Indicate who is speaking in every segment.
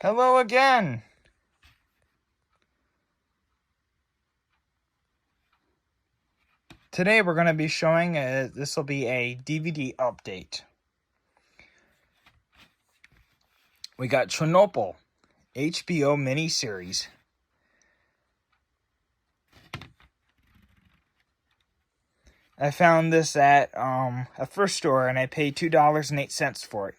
Speaker 1: Hello again. Today we're going to be showing, this will be a DVD update. We got Chernobyl, HBO miniseries. I found this at a first store and I paid $2.08 for it.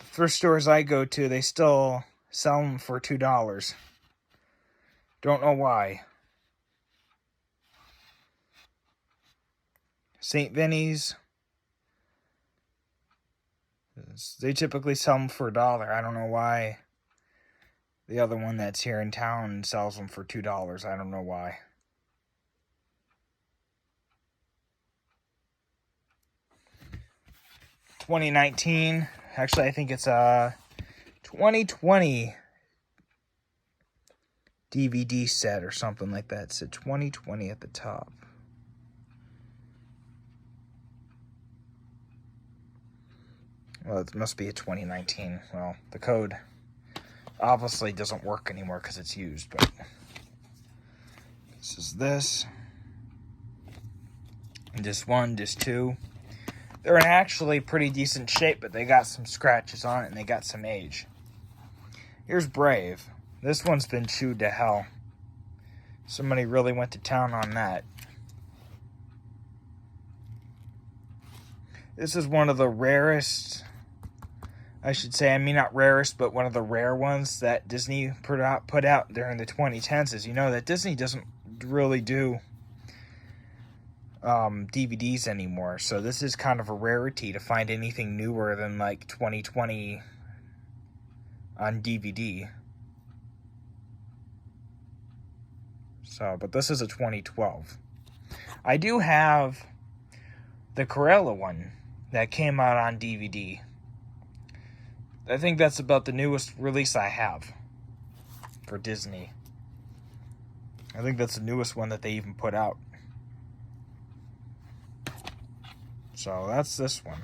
Speaker 1: The first stores I go to, they still sell them for $2. Don't know why. St. Vinny's, they typically sell them for $1. I don't know why the other one that's here in town sells them for $2. I don't know why. $2019. Actually, I think it's a 2020 DVD set or something like that. It said 2020 at the top. Well, it must be a 2019. Well, the code obviously doesn't work anymore because it's used, but this is this. And disc 1, disc 2. They're in actually pretty decent shape, but they got some scratches on it and they got some age. Here's Brave. This one's been chewed to hell. Somebody really went to town on that. This is one of the rarest, I should say, I mean not rarest, but one of the rare ones that Disney put out during the 2010s. As you know, that Disney doesn't really do DVDs anymore, so this is kind of a rarity to find anything newer than like 2020 on DVD. So, but this is a 2012. I do have the Cruella one that came out on DVD. I think that's about the newest release I have for Disney. I think that's the newest one that they even put out. So that's this one.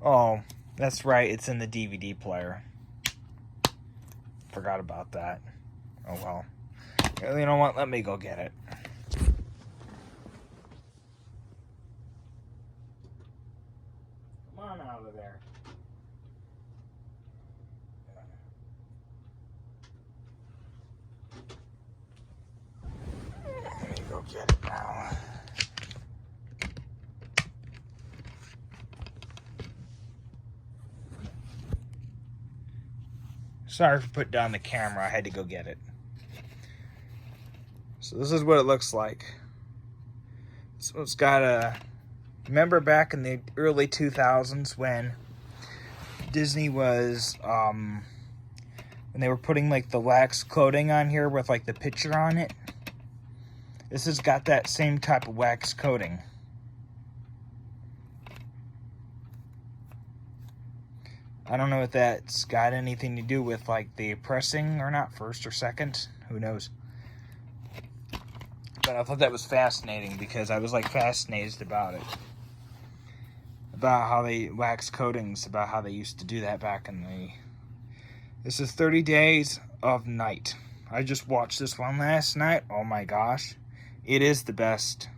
Speaker 1: Oh, that's right. It's in the DVD player. Forgot about that. Oh well. You know what? Let me go get it. Come on out of there. Let me go get it now. Sorry for putting down the camera. I had to go get it. So this is what it looks like. So it's got a... Remember back in the early 2000s when Disney was... when they were putting like the wax coating on here with like the picture on it? This has got that same type of wax coating. I don't know if that's got anything to do with like the pressing or not, first or second, who knows. But I thought that was fascinating because I was like fascinated about it. About how they wax coatings, about how they used to do that back in the... This is 30 Days of Night. I just watched this one last night. Oh my gosh. It is the best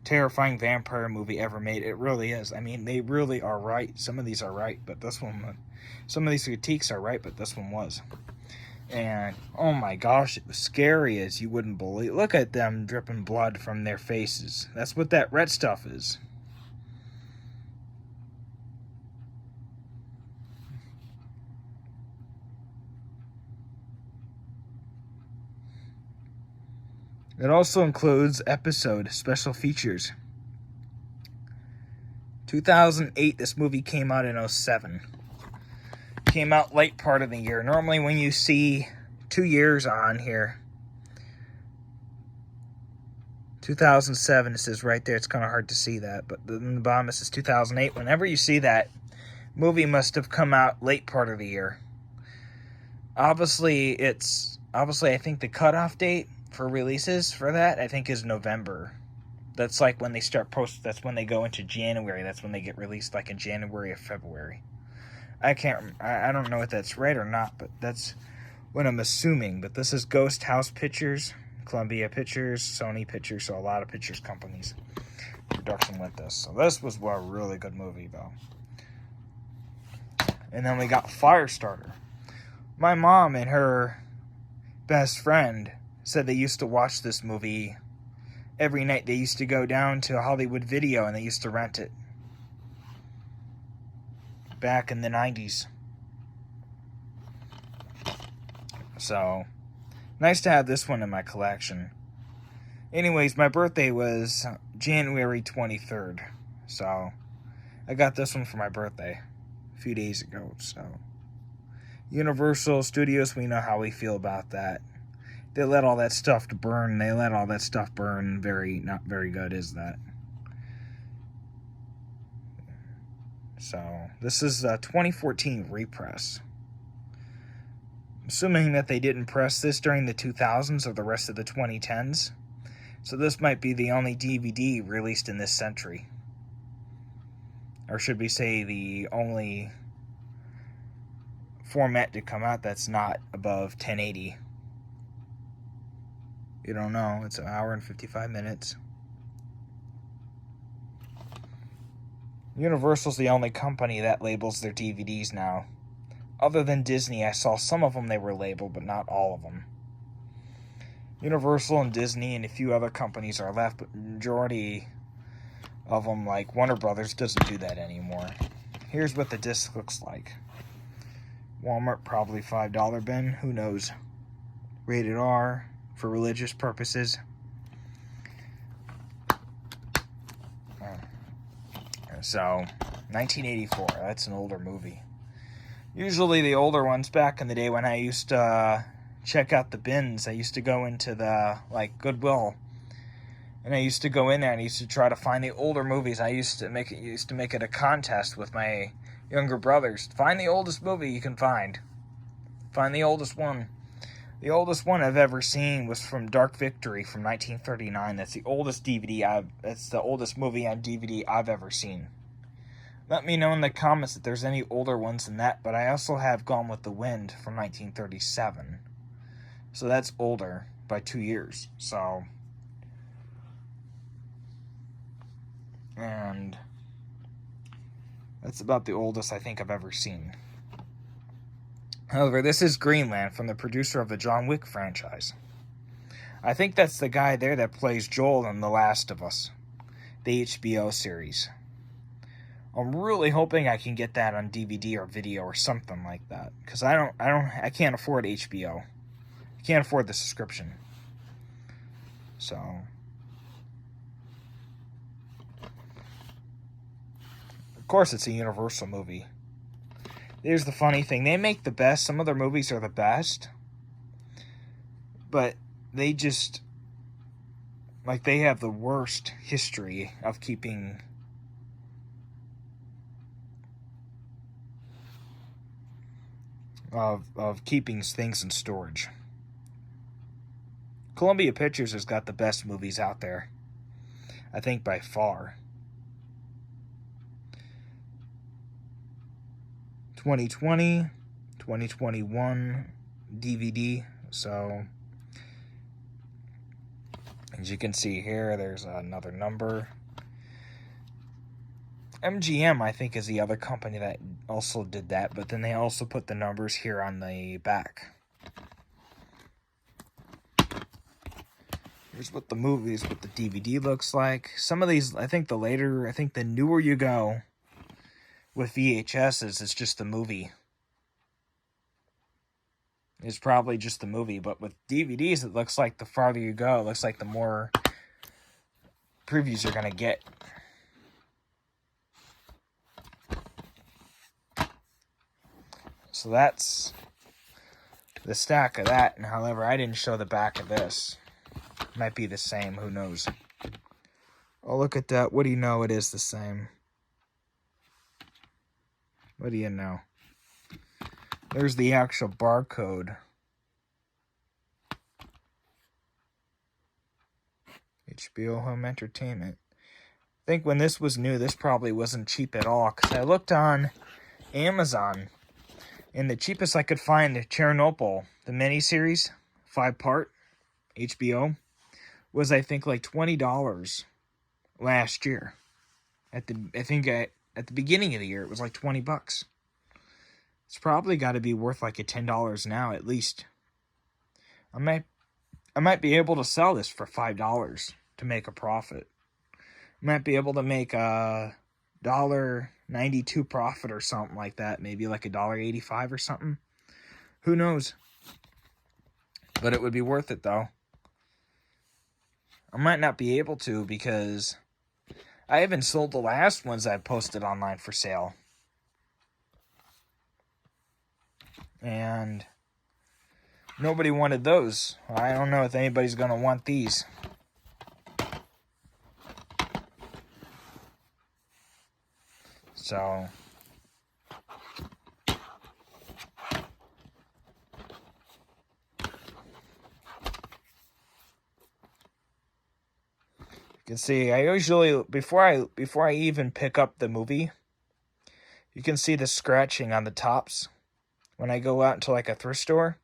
Speaker 1: terrifying vampire movie ever made. It really is. I mean, they really are right. Some of these are right, but this one... Some of these critiques are right, but this one was. And, oh my gosh, it was scary as you wouldn't believe. Look at them dripping blood from their faces. That's what that red stuff is. It also includes episode special features. 2008, this movie came out in 2007. Came out late part of the year. Normally when you see 2 years on here, 2007, it says right there, it's kind of hard to see that, but in the bottom it says 2008. Whenever you see that, movie must have come out late part of the year. Obviously, I think the cutoff date for releases for that, I think, is November. That's like when they start post. That's when they go into January. That's when they get released, like in January or February. I don't know if that's right or not, but that's what I'm assuming. But this is Ghost House Pictures, Columbia Pictures, Sony Pictures, so a lot of pictures companies production with this. So this was a really good movie, though. And then we got Firestarter. My mom and her best friend said they used to watch this movie every night. They used to go down to Hollywood Video and they used to rent it back in the 90s. So, nice to have this one in my collection. Anyways, my birthday was January 23rd. So, I got this one for my birthday a few days ago. So, Universal Studios, we know how we feel about that. They let all that stuff burn. They let all that stuff burn. Not very good, is that? So, this is a 2014 repress. Assuming that they didn't press this during the 2000s or the rest of the 2010s. So this might be the only DVD released in this century. Or should we say the only format to come out that's not above 1080. You don't know. It's an hour and 55 minutes. Universal's the only company that labels their DVDs now. Other than Disney, I saw some of them they were labeled, but not all of them. Universal and Disney and a few other companies are left, but the majority of them, like Warner Brothers, doesn't do that anymore. Here's what the disc looks like. Walmart, probably $5 bin, who knows. Rated R for religious purposes. So, 1984, that's an older movie. Usually the older ones, back in the day when I used to check out the bins, I used to go into the, like, Goodwill. And I used to go in there and I used to try to find the older movies. I used to make it a contest with my younger brothers. Find the oldest movie you can find. Find the oldest one. The oldest one I've ever seen was from Dark Victory from 1939. That's the oldest that's the oldest movie on DVD I've ever seen. Let me know in the comments if there's any older ones than that, but I also have Gone with the Wind from 1937. So that's older by 2 years. So, and that's about the oldest I think I've ever seen. However, this is Greenland from the producer of the John Wick franchise. I think that's the guy there that plays Joel in The Last of Us, the HBO series. I'm really hoping I can get that on DVD or video or something like that, because I can't afford HBO. I can't afford the subscription. So, of course, it's a Universal movie. Here's the funny thing. They make the best. Some of their movies are the best. But they just, like, they have the worst history of keeping things in storage. Columbia Pictures has got the best movies out there, I think, by far. 2020, 2021 DVD. So, as you can see here, there's another number. MGM, I think, is the other company that also did that, but then they also put the numbers here on the back. Here's what the DVD looks like. Some of these, I think the newer you go with VHSs, it's just the movie. It's probably just the movie, but with DVDs, it looks like the farther you go, it looks like the more previews you're going to get. So that's the stack of that. And however, I didn't show the back of this. Might be the same, who knows. Oh, look at that. What do you know? It is the same. What do you know? There's the actual barcode. HBO Home Entertainment. I think when this was new, this probably wasn't cheap at all, because I looked on Amazon, and the cheapest I could find, Chernobyl, the miniseries, 5-part, HBO, was I think like $20 last year. At the beginning of the year, it was like $20. It's probably got to be worth like $10 now at least. I might be able to sell this for $5 to make a profit. I might be able to make a $1.92 profit or something like that. Maybe like $1.85 or something. Who knows? But it would be worth it though. I might not be able to because I haven't sold the last ones I posted online for sale. And nobody wanted those. I don't know if anybody's going to want these. So you can see I usually before I even pick up the movie, you can see the scratching on the tops when I go out into like a thrift store,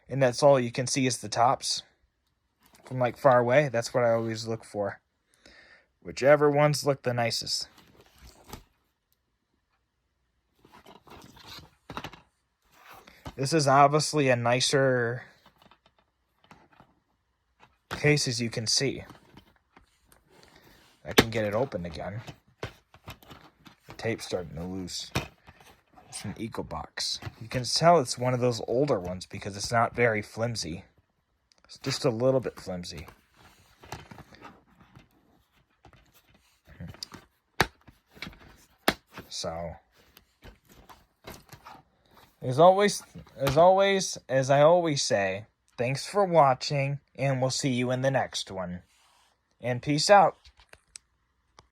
Speaker 1: and that's all you can see is the tops from like far away. That's what I always look for. Whichever ones look the nicest. This is obviously a nicer case, as you can see. I can get it open again. The tape's starting to loose. It's an EcoBox. You can tell it's one of those older ones because it's not very flimsy. It's just a little bit flimsy. So, as I always say, thanks for watching, and we'll see you in the next one. And peace out.